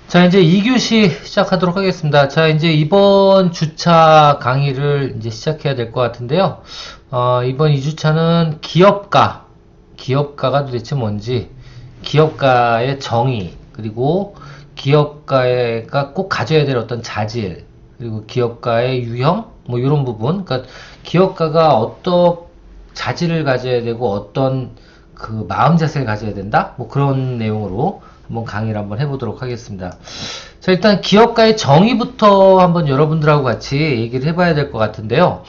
자, 이제 2교시 시작하도록 하겠습니다. 자, 이제 이번 주차 강의를 이제 시작해야 될 것 같은데요. 이번 2주차는 기업가가 도대체 뭔지, 기업가의 정의, 그리고 기업가가 꼭 가져야 될 어떤 자질, 그리고 기업가의 유형, 뭐 이런 부분. 그러니까 기업가가 어떤 자질을 가져야 되고 어떤 그 마음 자세를 가져야 된다? 뭐 그런 내용으로 한번 강의를 한번 해보도록 하겠습니다. 자, 일단 기업가의 정의부터 한번 여러분들하고 같이 얘기를 해봐야 될 것 같은데요.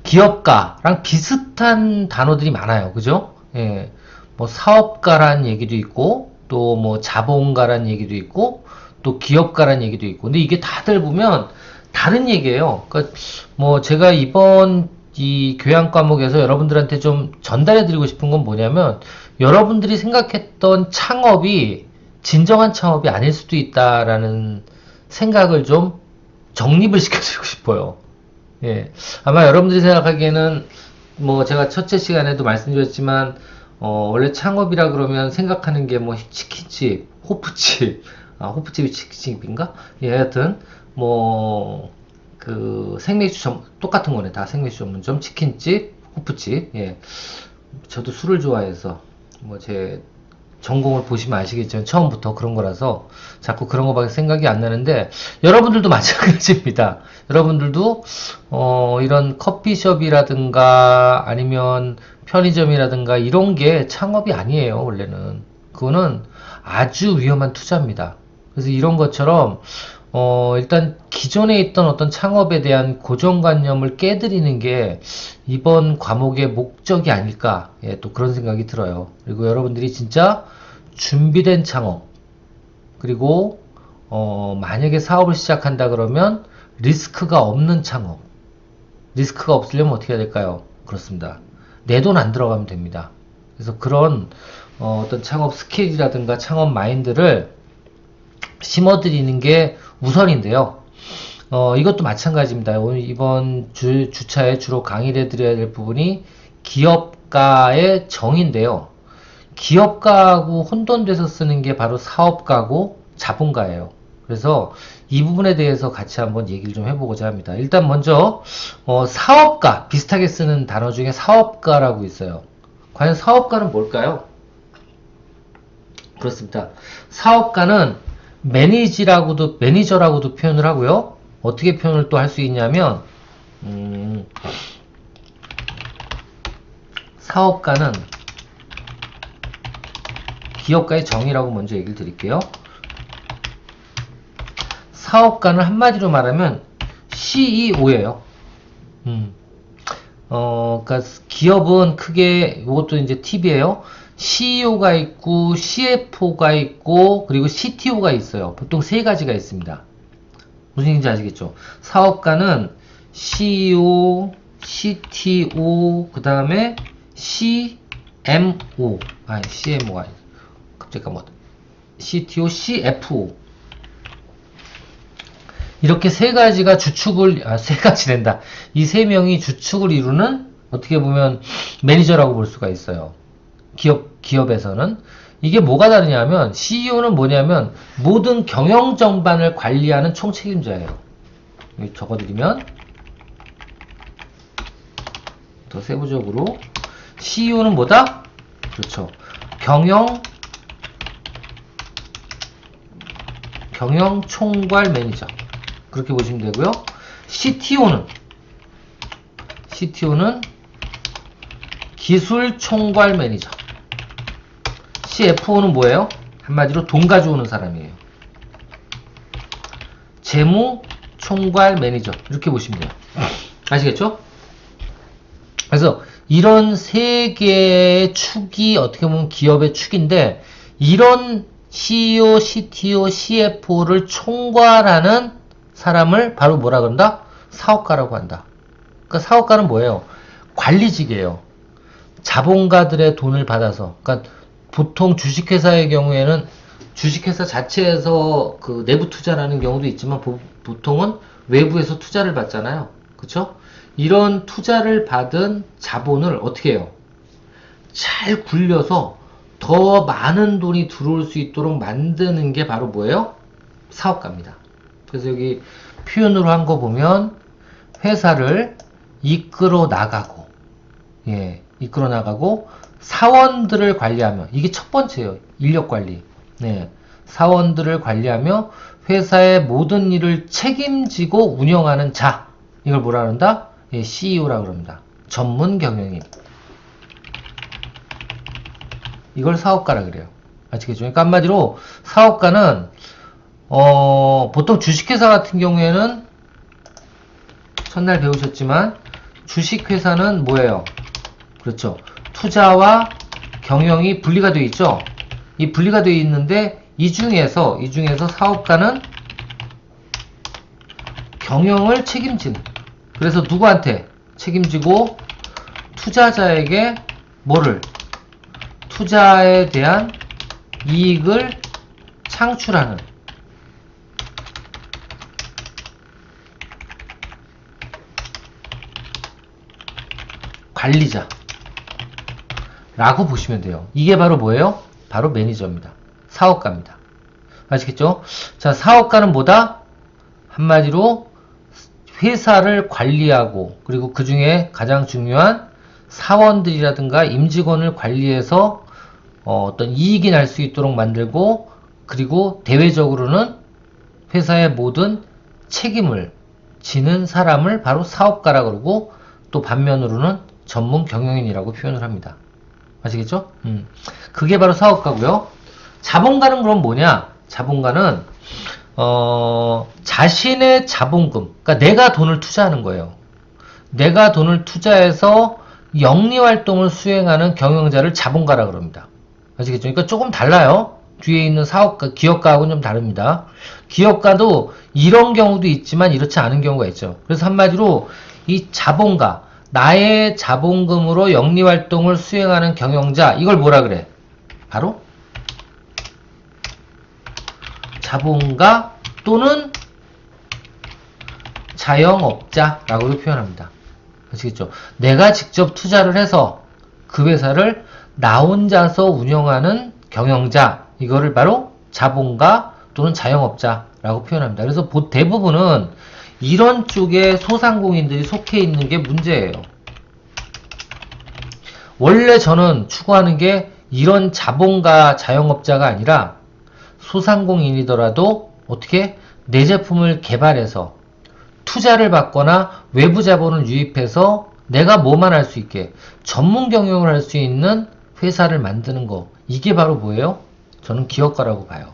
기업가랑 비슷한 단어들이 많아요. 그죠? 예. 뭐 사업가란 얘기도 있고, 또 뭐 자본가란 얘기도 있고, 또 기업가란 얘기도 있고. 근데 이게 다들 보면 다른 얘기예요. 그러니까 뭐 제가 이번 이 교양 과목에서 여러분들한테 좀 전달해 드리고 싶은 건 뭐냐면, 여러분들이 생각했던 창업이 진정한 창업이 아닐 수도 있다라는 생각을 좀 정립을 시켜드리고 싶어요. 예. 아마 여러분들이 생각하기에는 뭐 제가 첫째 시간에도 말씀드렸지만 원래 창업이라 그러면 생각하는 게 뭐 치킨집, 호프집, 호프집이 치킨집인가? 예, 하여튼 뭐 그 생맥주 똑같은 거네. 다 생맥주 전문점, 치킨집, 호프집. 예. 저도 술을 좋아해서 뭐 제 전공을 보시면 아시겠지만 처음부터 그런 거라서 자꾸 그런 거밖에 생각이 안 나는데, 여러분들도 마찬가지입니다. 여러분들도 이런 커피숍이라든가 아니면 편의점이라든가 이런 게 창업이 아니에요. 원래는 그거는 아주 위험한 투자입니다. 그래서 이런 것처럼 일단 기존에 있던 어떤 창업에 대한 고정관념을 깨드리는 게 이번 과목의 목적이 아닐까, 예, 또 그런 생각이 들어요. 그리고 여러분들이 진짜 준비된 창업, 그리고 만약에 사업을 시작한다 그러면 리스크가 없는 창업. 리스크가 없으려면 어떻게 해야 될까요? 그렇습니다. 내 돈 안 들어가면 됩니다. 그래서 그런 어떤 창업 스킬이라든가 창업 마인드를 심어드리는 게 우선인데요. 이것도 마찬가지입니다. 오늘 이번 주차에 주로 강의를 해드려야 될 부분이 기업가의 정의인데요. 기업가하고 혼돈돼서 쓰는 게 바로 사업가고 자본가예요. 그래서 이 부분에 대해서 같이 한번 얘기를 좀 해보고자 합니다. 일단 먼저 사업가, 비슷하게 쓰는 단어 중에 사업가라고 있어요. 과연 사업가는 뭘까요? 그렇습니다. 사업가는 매니저라고도 표현을 하고요. 어떻게 표현을 또 할 수 있냐면, 사업가는 기업가의 정의라고 먼저 얘기를 드릴게요. 사업가는 한마디로 말하면 CEO예요. 그러니까 기업은 크게, 이것도 이제 팁이에요. CEO가 있고, CFO가 있고, 그리고 CTO가 있어요. 보통 세 가지가 있습니다. 무슨 얘기인지 아시겠죠? 사업가는 CEO, CTO, 그 다음에 CMO, CMO가 갑자기 까먹었다. CTO, CFO. 이렇게 세 가지가 세 가지 된다. 이 세 명이 주축을 이루는, 어떻게 보면 매니저라고 볼 수가 있어요. 기업에서는. 이게 뭐가 다르냐면, CEO는 뭐냐면, 모든 경영 전반을 관리하는 총책임자예요. 여기 적어드리면, 더 세부적으로, CEO는 뭐다? 그렇죠. 경영 총괄 매니저. 그렇게 보시면 되고요. CTO는 기술 총괄 매니저. CFO는 뭐예요? 한마디로 돈 가져오는 사람이에요. 재무 총괄 매니저. 이렇게 보시면 돼요. 아시겠죠? 그래서 이런 세 개의 축이 어떻게 보면 기업의 축인데, 이런 CEO, CTO, CFO를 총괄하는 사람을 바로 뭐라 그런다? 사업가라고 한다. 그러니까 사업가는 뭐예요? 관리직이에요. 자본가들의 돈을 받아서, 그러니까 보통 주식회사의 경우에는 주식회사 자체에서 그 내부 투자라는 경우도 있지만 보통은 외부에서 투자를 받잖아요. 그쵸? 이런 투자를 받은 자본을 어떻게 해요? 잘 굴려서 더 많은 돈이 들어올 수 있도록 만드는 게 바로 뭐예요? 사업가입니다. 그래서 여기 표현으로 한 거 보면 회사를 이끌어 나가고, 예, 이끌어 나가고 사원들을 관리하며, 이게 첫 번째예요. 인력 관리. 네, 사원들을 관리하며 회사의 모든 일을 책임지고 운영하는 자. 이걸 뭐라 그런다? 예, CEO라고 그럽니다. 전문 경영인. 이걸 사업가라 그래요. 아시겠죠? 그러니까 한마디로 사업가는 보통 주식회사 같은 경우에는 첫날 배우셨지만 주식회사는 뭐예요? 그렇죠. 투자와 경영이 분리가 되어 있죠. 이 분리가 되어 있는데 이 중에서 사업가는 경영을 책임지는. 그래서 누구한테 책임지고 투자자에게 뭐를? 투자에 대한 이익을 창출하는 관리자 라고 보시면 돼요. 이게 바로 뭐예요? 바로 매니저입니다. 사업가입니다. 아시겠죠? 자, 사업가는 뭐다? 한마디로 회사를 관리하고, 그리고 그 중에 가장 중요한 사원들이라든가 임직원을 관리해서 어떤 이익이 날 수 있도록 만들고, 그리고 대외적으로는 회사의 모든 책임을 지는 사람을 바로 사업가라 그러고, 또 반면으로는 전문 경영인이라고 표현을 합니다. 아시겠죠? 그게 바로 사업가고요. 자본가는 그럼 뭐냐? 자본가는 자신의 자본금, 그러니까 내가 돈을 투자하는 거예요. 내가 돈을 투자해서 영리활동을 수행하는 경영자를 자본가라 그럽니다. 아시겠죠? 그러니까 조금 달라요. 뒤에 있는 사업가, 기업가하고는 좀 다릅니다. 기업가도 이런 경우도 있지만 이렇지 않은 경우가 있죠. 그래서 한마디로 이 자본가, 나의 자본금으로 영리활동을 수행하는 경영자, 이걸 뭐라 그래? 바로 자본가 또는 자영업자라고도 표현합니다. 아시겠죠? 내가 직접 투자를 해서 그 회사를 나 혼자서 운영하는 경영자, 이거를 바로 자본가 또는 자영업자라고 표현합니다. 그래서 대부분은 이런 쪽에 소상공인들이 속해 있는 게 문제예요. 원래 저는 추구하는 게 이런 자본가, 자영업자가 아니라 소상공인이더라도 어떻게 내 제품을 개발해서 투자를 받거나 외부 자본을 유입해서 내가 뭐만 할 수 있게 전문 경영을 할 수 있는 회사를 만드는 거, 이게 바로 뭐예요? 저는 기업가라고 봐요.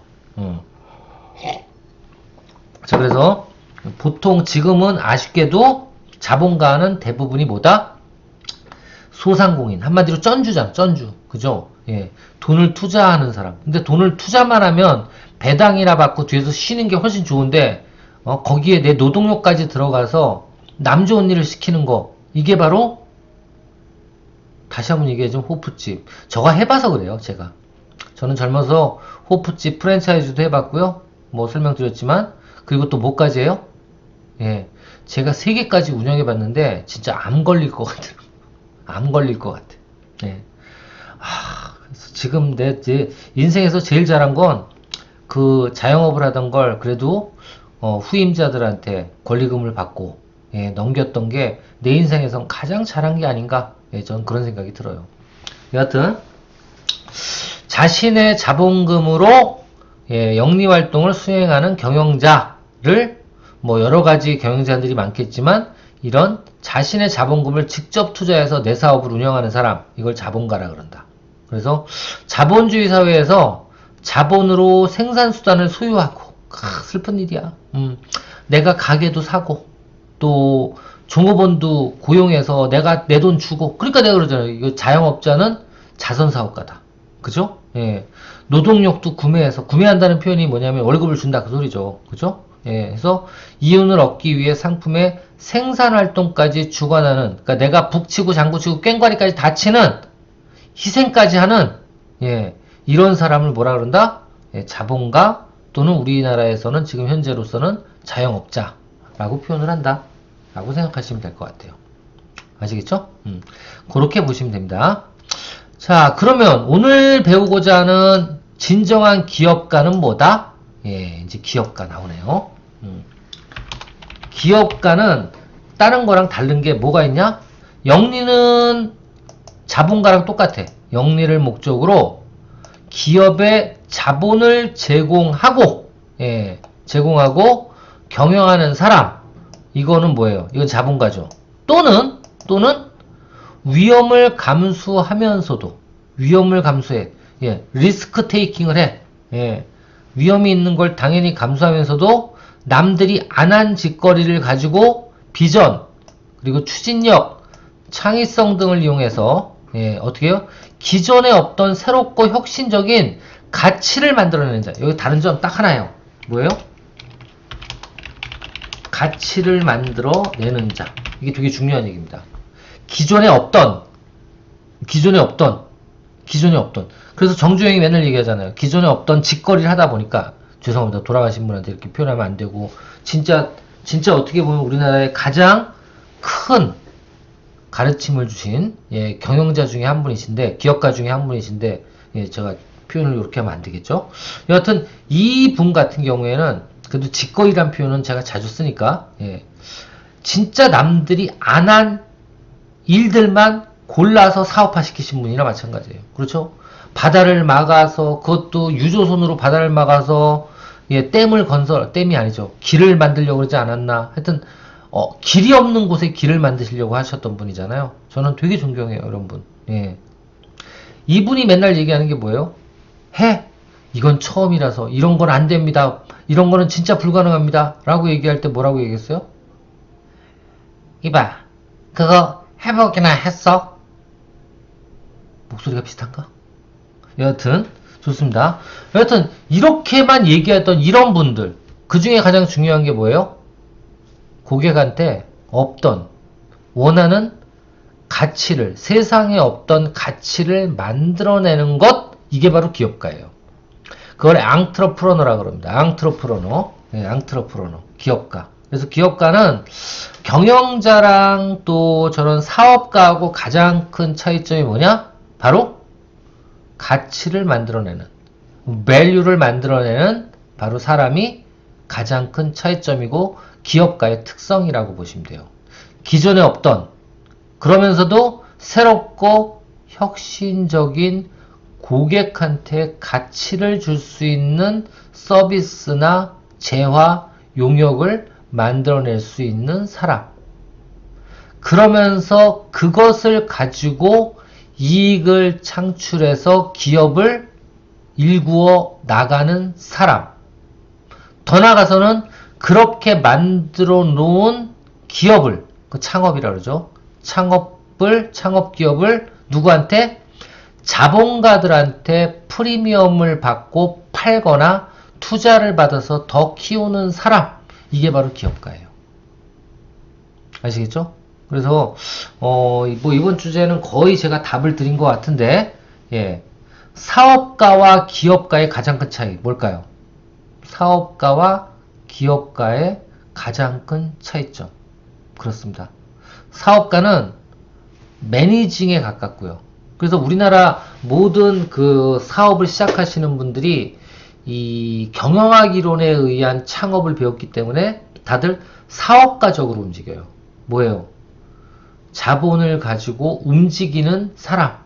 자, 그래서 보통 지금은 아쉽게도 자본가는 대부분이 뭐다? 소상공인. 한마디로 쩐주잖아, 쩐주. 그죠? 예. 돈을 투자하는 사람. 근데 돈을 투자만 하면 배당이나 받고 뒤에서 쉬는 게 훨씬 좋은데, 거기에 내 노동력까지 들어가서 남 좋은 일을 시키는 거. 이게 바로, 다시 한번 얘기해좀 호프집. 저가 해봐서 그래요, 제가. 저는 젊어서 호프집 프랜차이즈도 해봤고요. 뭐 설명드렸지만, 그리고 또 뭐까지 해요? 예. 제가 3개까지 운영해봤는데, 진짜 암 걸릴 것 같아요. 암 걸릴 것 같아. 예. 그래서 지금 제 인생에서 제일 잘한 건 그 자영업을 하던 걸 그래도 후임자들한테 권리금을 받고 예, 넘겼던 게 내 인생에선 가장 잘한 게 아닌가. 예, 저는 그런 생각이 들어요. 여하튼 자신의 자본금으로 예, 영리활동을 수행하는 경영자를 뭐 여러가지 경영자들이 많겠지만 이런 자신의 자본금을 직접 투자해서 내 사업을 운영하는 사람, 이걸 자본가라 그런다. 그래서 자본주의 사회에서 자본으로 생산수단을 소유하고, 슬픈 일이야. 내가 가게도 사고, 또 종업원도 고용해서 내가 내 돈 주고, 그러니까 내가 그러잖아요. 이거 자영업자는 자선사업가다. 그죠? 예. 노동력도 구매한다는 표현이 뭐냐면 월급을 준다 그 소리죠. 그죠? 예. 그래서 이윤을 얻기 위해 상품의 생산활동까지 주관하는, 그러니까 내가 북치고 장구치고 꽹과리까지 다 치는 희생까지 하는, 예, 이런 사람을 뭐라 그런다? 예, 자본가 또는 우리나라에서는 지금 현재로서는 자영업자라고 표현을 한다 라고 생각하시면 될 것 같아요. 아시겠죠? 그렇게 보시면 됩니다. 자, 그러면 오늘 배우고자 하는 진정한 기업가는 뭐다? 예, 이제 기업가 나오네요. 기업가는 다른 거랑 다른 게 뭐가 있냐? 영리는 자본가랑 똑같아. 영리를 목적으로 기업에 자본을 제공하고, 예, 제공하고 경영하는 사람. 이거는 뭐예요? 이건 자본가죠. 또는 위험을 감수하면서도 위험을 감수해. 예, 리스크 테이킹을 해. 예, 위험이 있는 걸 당연히 감수하면서도 남들이 안 한 짓거리를 가지고 비전, 그리고 추진력, 창의성 등을 이용해서 예, 어떻게 해요? 기존에 없던 새롭고 혁신적인 가치를 만들어내는 자. 여기 다른 점 딱 하나예요. 뭐예요? 가치를 만들어내는 자. 이게 되게 중요한 얘기입니다. 기존에 없던. 그래서 정주영이 맨날 얘기하잖아요. 기존에 없던 짓거리를 하다 보니까, 죄송합니다. 돌아가신 분한테 이렇게 표현하면 안 되고, 진짜 어떻게 보면 우리나라의 가장 큰 가르침을 주신, 예, 경영자 중에 한 분이신데, 기업가 중에 한 분이신데, 예, 제가 표현을 이렇게 하면 안 되겠죠? 여하튼, 이 분 같은 경우에는, 그래도 짓거리란 표현은 제가 자주 쓰니까, 예, 진짜 남들이 안 한 일들만 골라서 사업화 시키신 분이나 마찬가지예요. 그렇죠? 바다를 막아서, 그것도 유조선으로 바다를 막아서, 예, 댐이 아니죠. 길을 만들려고 그러지 않았나. 하여튼, 길이 없는 곳에 길을 만드시려고 하셨던 분이잖아요. 저는 되게 존경해요, 이런 분. 예. 이분이 맨날 얘기하는 게 뭐예요? 이건 처음이라서, 이런 건 안 됩니다. 이런 거는 진짜 불가능합니다. 라고 얘기할 때 뭐라고 얘기했어요? 이봐, 그거 해보기나 했어? 목소리가 비슷한가? 여하튼 좋습니다. 여하튼 이렇게만 얘기했던 이런 분들, 그 중에 가장 중요한 게 뭐예요? 고객한테 없던, 원하는 가치를, 세상에 없던 가치를 만들어내는 것, 이게 바로 기업가예요. 그걸 앙트러프러너라 그럽니다. 앙트러프러너. 네, 앙트러프러너. 기업가. 그래서 기업가는 경영자랑 또 저런 사업가하고 가장 큰 차이점이 뭐냐? 바로 가치를 만들어내는, value를 만들어내는 바로 사람이 가장 큰 차이점이고 기업가의 특성이라고 보시면 돼요. 기존에 없던, 그러면서도 새롭고 혁신적인 고객한테 가치를 줄 수 있는 서비스나 재화, 용역을 만들어낼 수 있는 사람. 그러면서 그것을 가지고 이익을 창출해서 기업을 일구어 나가는 사람. 더 나아가서는 그렇게 만들어 놓은 기업을, 그 창업이라 그러죠. 창업 기업을 누구한테? 자본가들한테 프리미엄을 받고 팔거나 투자를 받아서 더 키우는 사람. 이게 바로 기업가예요. 아시겠죠? 그래서 뭐 이번 주제는 거의 제가 답을 드린 것 같은데, 예, 사업가와 기업가의 가장 큰 차이 뭘까요? 사업가와 기업가의 가장 큰 차이점. 그렇습니다. 사업가는 매니징에 가깝고요. 그래서 우리나라 모든 그 사업을 시작하시는 분들이 이 경영학 이론에 의한 창업을 배웠기 때문에 다들 사업가적으로 움직여요. 뭐예요? 자본을 가지고 움직이는 사람,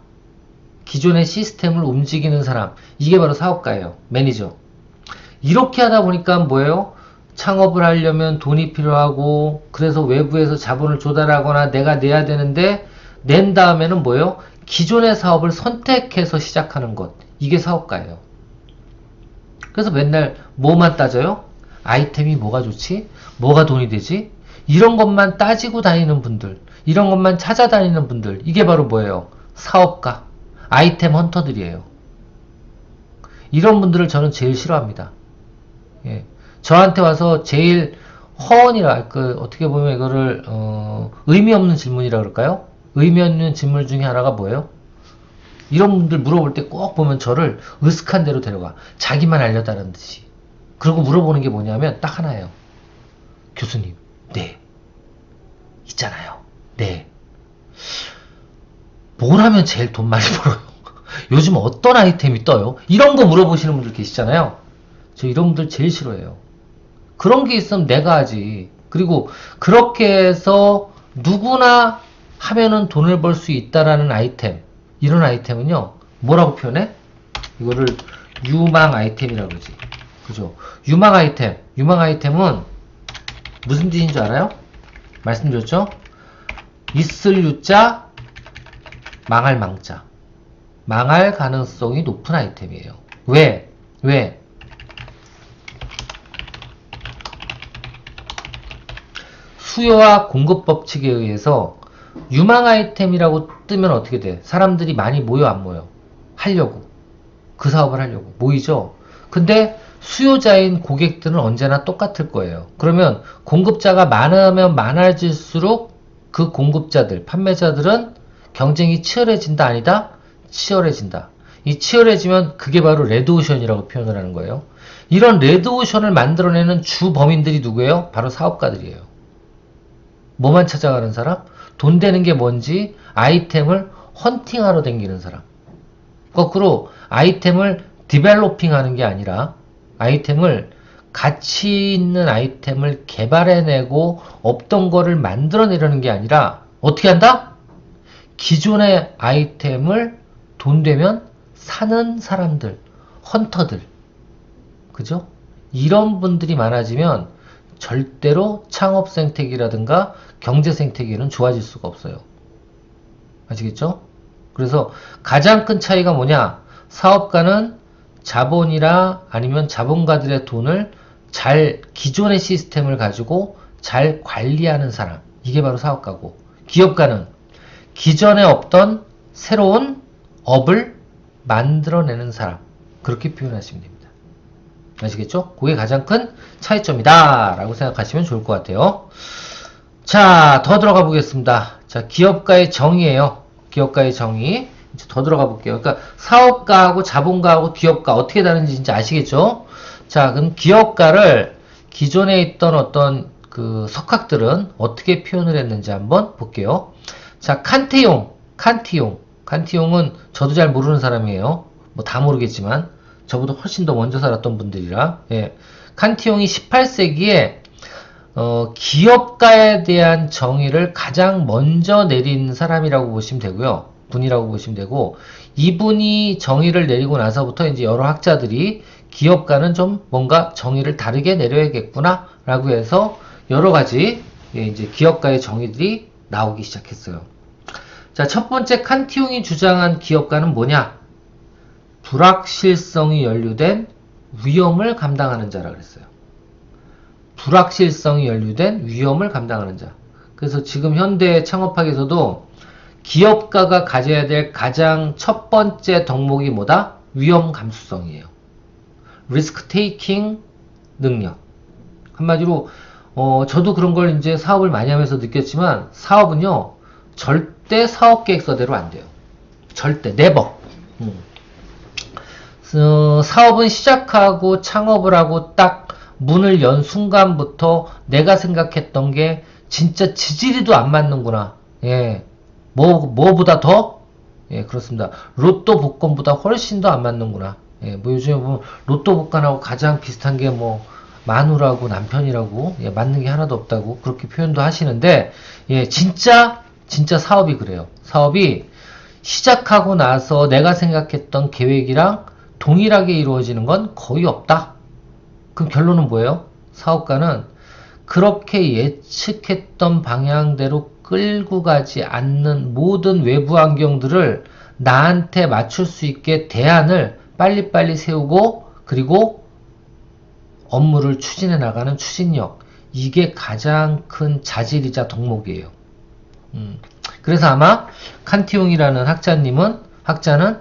기존의 시스템을 움직이는 사람, 이게 바로 사업가예요. 매니저. 이렇게 하다 보니까 뭐예요? 창업을 하려면 돈이 필요하고, 그래서 외부에서 자본을 조달하거나 내가 내야 되는데, 낸 다음에는 뭐예요? 기존의 사업을 선택해서 시작하는 것, 이게 사업가예요. 그래서 맨날 뭐만 따져요? 아이템이 뭐가 좋지? 뭐가 돈이 되지? 이런 것만 따지고 다니는 분들, 이런 것만 찾아다니는 분들, 이게 바로 뭐예요? 사업가, 아이템 헌터들이에요. 이런 분들을 저는 제일 싫어합니다. 예. 저한테 와서 제일 허언이라, 어떻게 보면 이거를, 의미 없는 질문이라 그럴까요? 의미 없는 질문 중에 하나가 뭐예요? 이런 분들 물어볼 때 꼭 보면 저를 으슥한 대로 데려가. 자기만 알려다라는 듯이. 그리고 물어보는 게 뭐냐면 딱 하나예요. 교수님, 네. 있잖아요. 네. 뭘 하면 제일 돈 많이 벌어요? 요즘 어떤 아이템이 떠요? 이런 거 물어보시는 분들 계시잖아요. 저 이런 분들 제일 싫어해요. 그런 게 있으면 내가 하지. 그리고 그렇게 해서 누구나 하면은 돈을 벌 수 있다라는 아이템. 이런 아이템은요, 뭐라고 표현해? 이거를 유망 아이템이라고 그러지. 그죠? 유망 아이템. 유망 아이템은 무슨 뜻인 줄 알아요? 말씀드렸죠? 있을 유자, 망할 망자. 망할 가능성이 높은 아이템이에요. 왜? 왜? 수요와 공급 법칙에 의해서 유망 아이템이라고 뜨면 어떻게 돼? 사람들이 많이 모여 안 모여? 하려고. 그 사업을 하려고. 모이죠? 근데 수요자인 고객들은 언제나 똑같을 거예요. 그러면 공급자가 많으면 많아질수록 그 공급자들, 판매자들은 경쟁이 치열해진다 아니다? 치열해진다. 이 치열해지면 그게 바로 레드오션이라고 표현을 하는 거예요. 이런 레드오션을 만들어내는 주 범인들이 누구예요? 바로 사업가들이에요. 뭐만 찾아가는 사람? 돈 되는 게 뭔지 아이템을 헌팅하러 다니는 사람. 거꾸로 아이템을 디벨로핑 하는 게 아니라 아이템을 가치 있는 아이템을 개발해내고 없던 거를 만들어내려는 게 아니라 어떻게 한다? 기존의 아이템을 돈 되면 사는 사람들, 헌터들. 그죠? 이런 분들이 많아지면 절대로 창업 생태계라든가 경제 생태계는 좋아질 수가 없어요. 아시겠죠? 그래서 가장 큰 차이가 뭐냐? 사업가는 자본이라 아니면 자본가들의 돈을 기존의 시스템을 가지고 잘 관리하는 사람. 이게 바로 사업가고, 기업가는 기존에 없던 새로운 업을 만들어내는 사람. 그렇게 표현하시면 됩니다. 아시겠죠? 그게 가장 큰 차이점이다 라고 생각하시면 좋을 것 같아요. 자, 더 들어가 보겠습니다. 자, 기업가의 정의예요. 기업가의 정의. 이제 더 들어가 볼게요. 그러니까 사업가하고 자본가하고 기업가 어떻게 다른지 이제 아시겠죠? 자, 그럼 기업가를 기존에 있던 어떤 그 석학들은 어떻게 표현을 했는지 한번 볼게요. 자, 칸티용은 저도 잘 모르는 사람이에요. 뭐 다 모르겠지만 저보다 훨씬 더 먼저 살았던 분들이라. 예. 칸티용이 18세기에 기업가에 대한 정의를 가장 먼저 내린 사람이라고 보시면 되고요. 분이라고 보시면 되고, 이분이 정의를 내리고 나서부터 이제 여러 학자들이 기업가는 좀 뭔가 정의를 다르게 내려야겠구나 라고 해서 여러 가지 이제 기업가의 정의들이 나오기 시작했어요. 자, 첫 번째 칸티용이 주장한 기업가는 뭐냐? 불확실성이 연루된 위험을 감당하는 자라 그랬어요. 불확실성이 연루된 위험을 감당하는 자. 그래서 지금 현대 창업학에서도 기업가가 가져야 될 가장 첫 번째 덕목이 뭐다? 위험 감수성이에요. 리스크 테이킹 능력. 한마디로 저도 그런 걸 이제 사업을 많이 하면서 느꼈지만 사업은요 절대 사업 계획서대로 안 돼요. 절대 never. 사업은 시작하고 창업을 하고 딱 문을 연 순간부터 내가 생각했던 게 진짜 지지리도 안 맞는구나. 예. 뭐보다 더? 예, 그렇습니다. 로또 복권보다 훨씬 더 안 맞는구나. 예, 뭐 요즘에 보면 로또 복권하고 가장 비슷한 게 뭐 마누라고 남편이라고 예, 맞는 게 하나도 없다고 그렇게 표현도 하시는데 예, 진짜 사업이 그래요. 사업이 시작하고 나서 내가 생각했던 계획이랑 동일하게 이루어지는 건 거의 없다. 그럼 결론은 뭐예요? 사업가는 그렇게 예측했던 방향대로 끌고 가지 않는 모든 외부 환경들을 나한테 맞출 수 있게 대안을 빨리빨리 세우고 그리고 업무를 추진해 나가는 추진력. 이게 가장 큰 자질이자 덕목이에요. 그래서 아마 칸티용이라는 학자는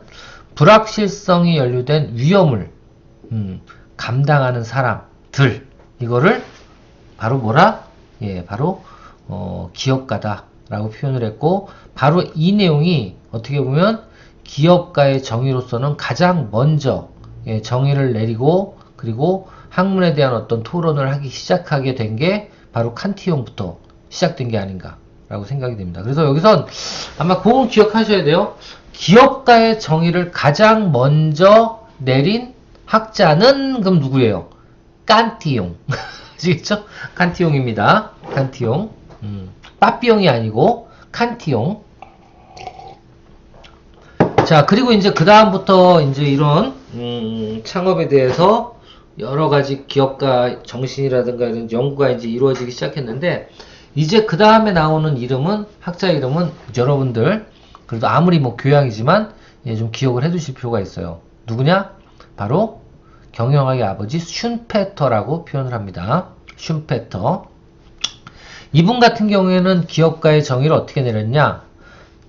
불확실성이 연루된 위험을 감당하는 사람들 이거를 바로 뭐라? 예, 바로 기업가다 라고 표현을 했고 바로 이 내용이 어떻게 보면 기업가의 정의로서는 가장 먼저 예, 정의를 내리고 그리고 학문에 대한 어떤 토론을 하기 시작하게 된 게 바로 칸티용부터 시작된 게 아닌가 라고 생각이 됩니다. 그래서 여기선 아마 그건 기억하셔야 돼요. 기업가의 정의를 가장 먼저 내린 학자는 그럼 누구예요? 깐티용. 아시겠죠? 칸티용입니다. 칸티용. 빠삐용이 아니고 칸티용. 자, 그리고 이제 그 다음부터 이제 이런 창업에 대해서 여러 가지 기업가 정신이라든가 이런 연구가 이제 이루어지기 시작했는데, 이제 그 다음에 나오는 이름은, 학자 이름은 여러분들 그래도 아무리 뭐 교양이지만 좀 기억을 해두실 필요가 있어요. 누구냐? 바로 경영학의 아버지 슌페터라고 표현을 합니다. 슌페터. 이분 같은 경우에는 기업가의 정의를 어떻게 내렸냐?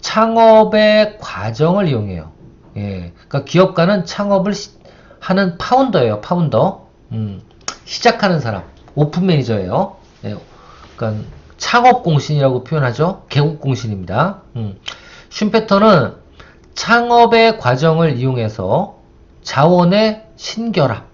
창업의 과정을 이용해요. 예, 그러니까 기업가는 창업을 하는 파운더예요. 파운더. 시작하는 사람. 오픈 매니저예요. 예, 그러니까 창업 공신이라고 표현하죠. 개국 공신입니다. 슌페터는 창업의 과정을 이용해서 자원의 신결합.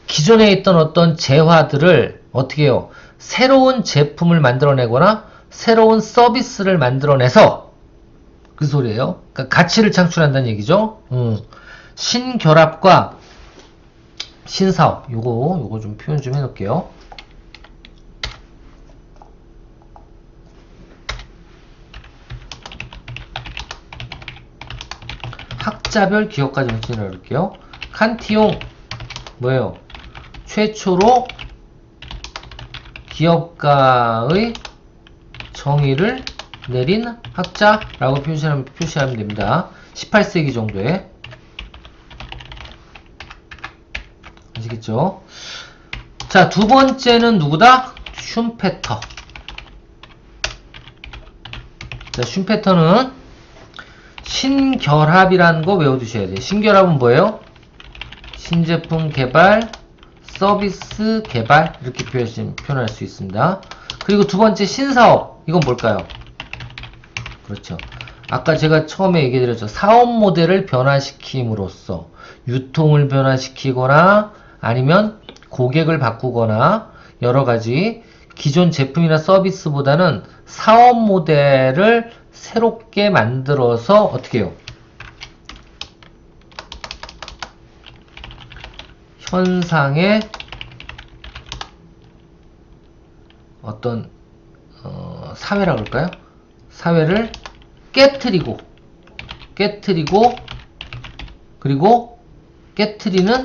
기존에 있던 어떤 재화들을 어떻게 해요? 새로운 제품을 만들어내거나 새로운 서비스를 만들어내서, 그 소리예요. 그러니까 가치를 창출한다는 얘기죠. 신결합과 신사업. 요거 좀 표현 좀 해놓을게요. 학자별 기업가 정신이라고 할게요. 칸티용 뭐예요? 최초로 기업가의 정의를 내린 학자라고 표시하면 됩니다. 18세기 정도에. 아시겠죠? 자, 두 번째는 누구다? 슌페터. 자, 슌페터는 신결합이라는 거 외워두셔야 돼요. 신결합은 뭐예요? 신제품 개발, 서비스 개발, 이렇게 표현할 수 있습니다. 그리고 두 번째 신사업. 이건 뭘까요? 그렇죠. 아까 제가 처음에 얘기해드렸죠. 사업 모델을 변화시킴으로써 유통을 변화시키거나 아니면 고객을 바꾸거나 여러 가지 기존 제품이나 서비스보다는 사업 모델을 새롭게 만들어서 어떻게 해요? 현상의 어떤 사회라 그럴까요? 사회를 깨트리고 그리고 깨트리는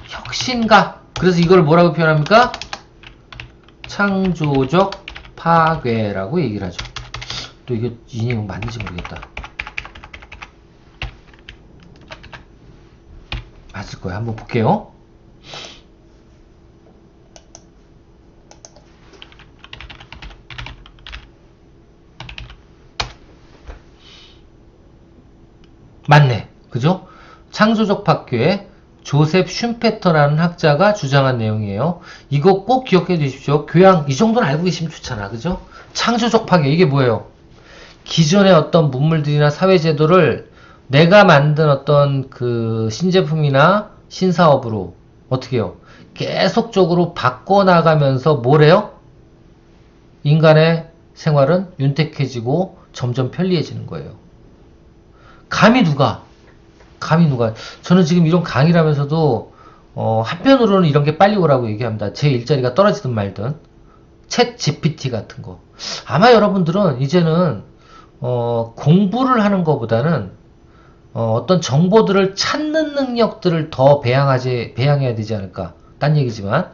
혁신가. 그래서 이걸 뭐라고 표현합니까? 창조적 파괴라고 얘기를 하죠. 또 이게 이 내용 맞는지 모르겠다. 맞을 거예요. 한번 볼게요. 맞네. 그죠? 창조적 파괴의 조셉 슌페터라는 학자가 주장한 내용이에요. 이거 꼭 기억해 두십시오. 교양 이 정도는 알고 계시면 좋잖아. 그죠? 창조적 파괴 이게 뭐예요? 기존의 어떤 문물들이나 사회제도를 내가 만든 어떤 그 신제품이나 신사업으로 어떻게 해요? 계속적으로 바꿔나가면서 뭐래요? 인간의 생활은 윤택해지고 점점 편리해지는 거예요. 감히 누가? 저는 지금 이런 강의를 하면서도 한편으로는 이런 게 빨리 오라고 얘기합니다. 제 일자리가 떨어지든 말든. 챗 GPT 같은 거. 아마 여러분들은 이제는 공부를 하는 것보다는 어떤 정보들을 찾는 능력들을 더 배양해야 되지 않을까. 딴 얘기지만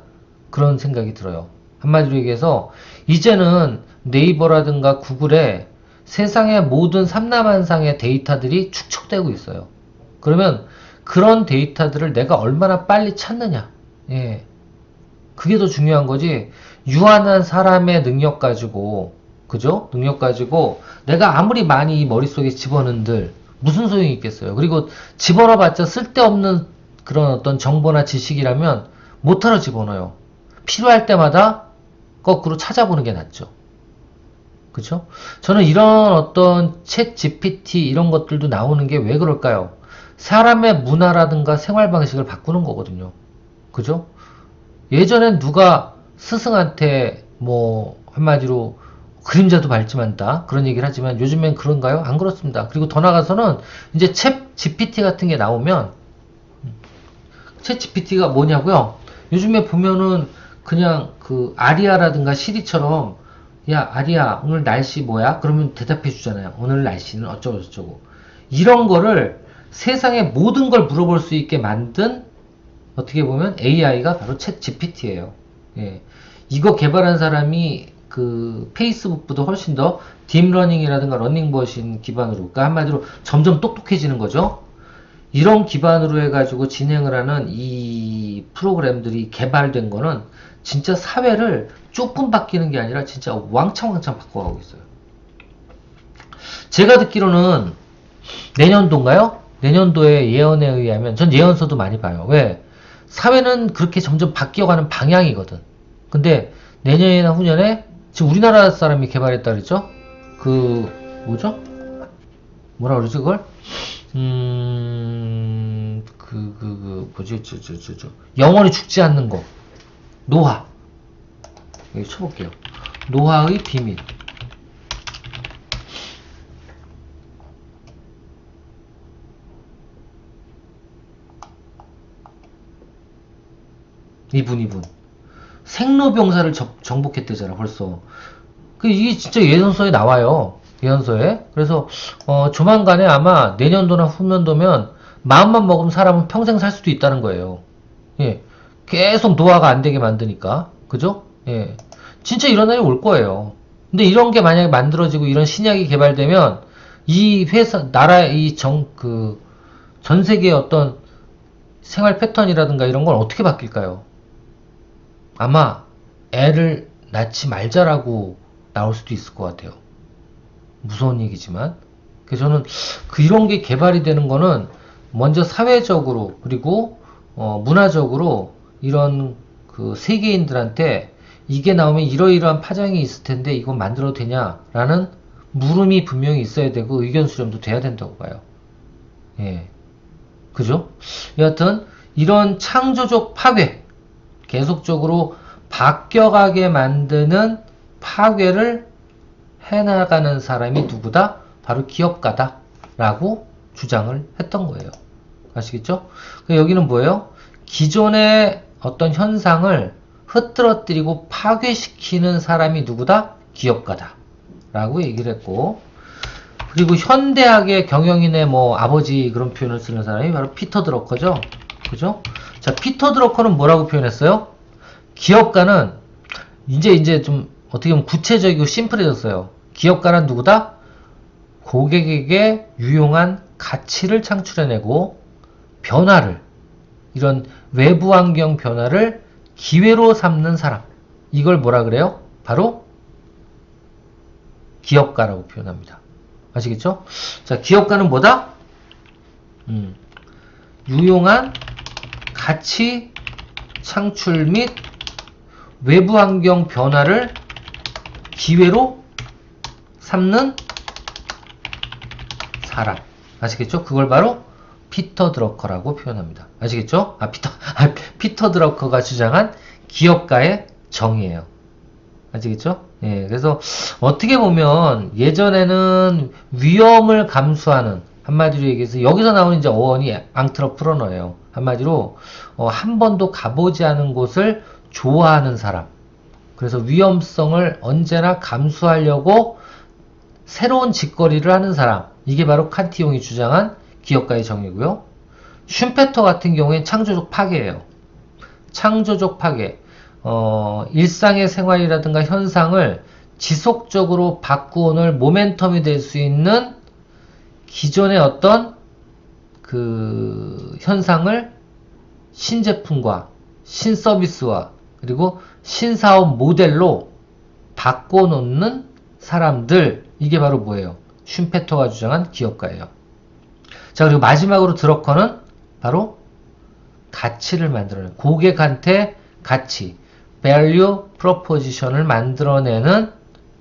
그런 생각이 들어요. 한마디로 얘기해서 이제는 네이버라든가 구글에 세상의 모든 삼라만상의 데이터들이 축적되고 있어요. 그러면 그런 데이터들을 내가 얼마나 빨리 찾느냐. 예. 그게 더 중요한 거지. 유한한 사람의 능력 가지고, 그죠? 능력 가지고 내가 아무리 많이 이 머릿속에 집어넣은들 무슨 소용이 있겠어요. 그리고 집어넣어봤자 쓸데없는 그런 어떤 정보나 지식이라면 못하러 집어넣어요. 필요할 때마다 거꾸로 찾아보는 게 낫죠. 그쵸? 저는 이런 어떤 챗 GPT 이런 것들도 나오는 게 왜 그럴까요? 사람의 문화라든가 생활 방식을 바꾸는 거거든요. 그죠? 예전엔 누가 스승한테 뭐 한마디로 그림자도 밟지만다. 그런 얘기를 하지만 요즘엔 그런가요? 안 그렇습니다. 그리고 더 나가서는 이제 챗 GPT 같은 게 나오면 챗 GPT가 뭐냐고요? 요즘에 보면은 그냥 그 아리아라든가 시리처럼 야 아리아 오늘 날씨 뭐야? 그러면 대답해 주잖아요. 오늘 날씨는 어쩌고 저쩌고 이런 거를 세상의 모든 걸 물어볼 수 있게 만든 어떻게 보면 AI가 바로 챗 GPT예요. 예. 이거 개발한 사람이 그 페이스북보다 훨씬 더 딥러닝이라든가 러닝머신 기반으로 그러니까 한마디로 점점 똑똑해지는 거죠. 이런 기반으로 해가지고 진행을 하는 이 프로그램들이 개발된 거는 진짜 사회를 조금 바뀌는 게 아니라 진짜 왕창왕창 바꿔가고 있어요. 제가 듣기로는 내년도인가요? 내년도에 예언에 의하면 전 예언서도 많이 봐요. 왜? 사회는 그렇게 점점 바뀌어가는 방향이거든. 근데 내년이나 후년에 지금 우리나라 사람이 개발했다 그랬죠? 그 뭐죠? 뭐라 그러지 그걸? 뭐지? 영원히 죽지 않는 거. 노화. 여기 쳐볼게요. 노화의 비밀. 이분. 생로병사를 정복했대잖아, 벌써. 이게 진짜 예언서에 나와요. 예언서에. 그래서, 조만간에 아마 내년도나 후년도면 마음만 먹으면 사람은 평생 살 수도 있다는 거예요. 예. 계속 노화가 안 되게 만드니까. 그죠? 예. 진짜 이런 날이 올 거예요. 근데 이런 게 만약에 만들어지고 이런 신약이 개발되면 이 회사, 전 세계의 어떤 생활 패턴이라든가 이런 건 어떻게 바뀔까요? 아마 애를 낳지 말자라고 나올 수도 있을 것 같아요. 무서운 얘기지만. 그래서 저는 이런 게 개발이 되는 거는 먼저 사회적으로 그리고 문화적으로 이런 그 세계인들한테 이게 나오면 이러이러한 파장이 있을 텐데 이건 만들어도 되냐라는 물음이 분명히 있어야 되고 의견 수렴도 돼야 된다고 봐요. 예. 그죠? 여하튼 이런 창조적 파괴 계속적으로 바뀌어가게 만드는 파괴를 해나가는 사람이 누구다? 바로 기업가다 라고 주장을 했던 거예요. 아시겠죠? 여기는 뭐예요? 기존의 어떤 현상을 흐트러뜨리고 파괴시키는 사람이 누구다? 기업가다 라고 얘기를 했고, 그리고 현대학의 경영인의 뭐 아버지 그런 표현을 쓰는 사람이 바로 피터 드러커죠. 그죠? 자, 피터 드러커는 뭐라고 표현했어요? 기업가는 이제 좀 어떻게 보면 구체적이고 심플해졌어요. 기업가는 누구다? 고객에게 유용한 가치를 창출해내고 변화를, 이런 외부 환경 변화를 기회로 삼는 사람. 이걸 뭐라 그래요? 바로 기업가라고 표현합니다. 아시겠죠? 자, 기업가는 뭐다? 유용한 가치 창출 및 외부 환경 변화를 기회로 삼는 사람. 아시겠죠? 그걸 바로 피터 드러커라고 표현합니다. 아시겠죠? 피터 드러커가 주장한 기업가의 정의예요. 아시겠죠? 예, 그래서 어떻게 보면 예전에는 위험을 감수하는, 한마디로 얘기해서 여기서 나오는 이제 어원이 앙트러프러너예요. 한마디로 한 번도 가보지 않은 곳을 좋아하는 사람. 그래서 위험성을 언제나 감수하려고 새로운 짓거리를 하는 사람. 이게 바로 칸티용이 주장한 기업가의 정의고요. 슌페터 같은 경우엔 창조적 파괴예요. 창조적 파괴. 일상의 생활이라든가 현상을 지속적으로 바꾸어 놓을 모멘텀이 될 수 있는 기존의 어떤 그 현상을 신제품과 신서비스와 그리고 신사업 모델로 바꿔놓는 사람들, 이게 바로 뭐예요? 슌페터가 주장한 기업가예요. 자, 그리고 마지막으로 드러커는 바로 가치를 만들어내는, 고객한테 가치, value proposition을 만들어내는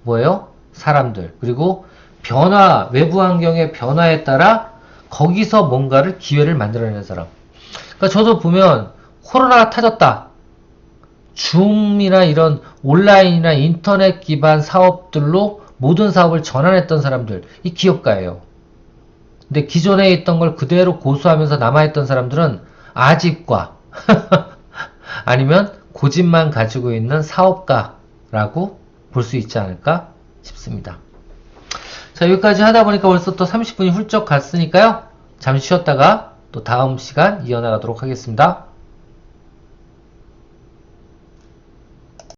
뭐예요? 사람들. 그리고 변화, 외부 환경의 변화에 따라 거기서 뭔가를 기회를 만들어내는 사람. 그러니까 저도 보면 코로나가 터졌다. 줌이나 이런 온라인이나 인터넷 기반 사업들로 모든 사업을 전환했던 사람들, 이 기업가예요. 근데 기존에 있던 걸 그대로 고수하면서 남아있던 사람들은 아집과 아니면 고집만 가지고 있는 사업가라고 볼 수 있지 않을까 싶습니다. 자, 여기까지 하다 보니까 벌써 또 30분이 훌쩍 갔으니까요. 잠시 쉬었다가 또 다음 시간 이어나가도록 하겠습니다.